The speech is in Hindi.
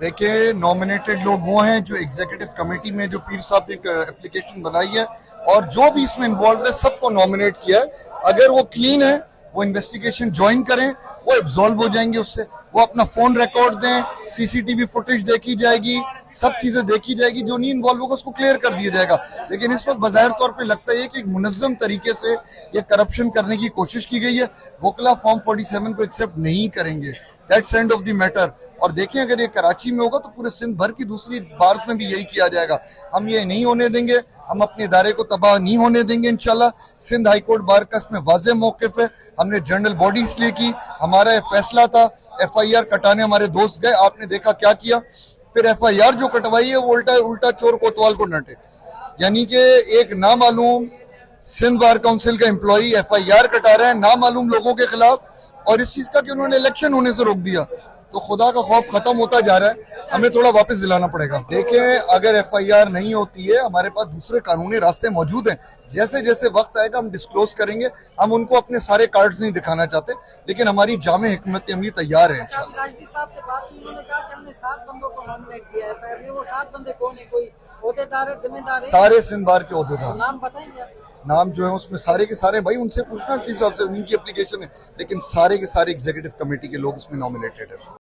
देखिए, नॉमिनेटेड लोग वो हैं जो एग्जीक्यूटिव कमेटी में जो पीर साहब ने एक एप्लीकेशन बनाई है और जो भी इसमें इन्वॉल्व है सबको नॉमिनेट किया है। अगर वो क्लीन है, वो इन्वेस्टिगेशन ज्वाइन करें, वो एब्जॉल्व हो जाएंगे उससे। वो अपना फोन रिकॉर्ड दें, सीसीटीवी फुटेज देखी जाएगी, सब चीजें देखी जाएगी। जो नहीं इन्वॉल्व होगा उसको क्लियर कर दिया जाएगा। लेकिन इस वक्त बाज़ाहिर तौर पे लगता है कि एक मुनज़्ज़म तरीके से ये करप्शन करने की कोशिश की गई है। वकला फॉर्म 47 को एक्सेप्ट नहीं करेंगे। That's end of the matter. और देखें, अगर ये कराची में होगा तो पूरे सिंध भर की दूसरी बार्स में भी यही किया जाएगा। हम ये नहीं होने देंगे, हम अपने इदारे को तबाह नहीं होने देंगे इंशाल्लाह। सिंध हाई कोर्ट बार का इसमें वाज़ेह मौक़िफ़ है। हमने जनरल बॉडी इसलिए की, हमारा ये फैसला था। FIR कटाने हमारे दोस्त गए, आपने देखा क्या किया। फिर FIR जो कटवाई है वो उल्टा चोर कोतवाल को नटे, यानी कि एक नामालूम सिंध बार काउंसिल का एम्प्लॉई FIR कटा रहा है नामालूम लोगों के खिलाफ, और इस चीज का कि उन्होंने इलेक्शन होने से रोक दिया। तो खुदा का खौफ खत्म होता जा रहा है, हमें थोड़ा वापस दिलाना पड़ेगा। देखें, अगर FIR नहीं होती है, हमारे पास दूसरे कानूनी रास्ते मौजूद हैं। जैसे जैसे वक्त आएगा हम डिस्क्लोज करेंगे। हम उनको अपने सारे कार्ड्स नहीं दिखाना चाहते, लेकिन हमारी जामे हिकमत अमली तैयार है इंशाल्लाह। राजनीति साहब से बात की, उन्होंने कहा कि हमने 7 बंदों को नॉमिनेट किया है FIR में। वो 7 बंदे कौन है? कोई ओहदेदार है, जिम्मेदार है? सारे सिंध बार के ओहदेदार। नाम बताएंगे आप? नाम जो है उसमें सारे के सारे, भाई उनसे पूछना चीफ साहब से, उनकी एप्लीकेशन है, लेकिन सारे के सारे एग्जीक्यूटिव कमेटी के लोग उसमें नॉमिनेटेड है।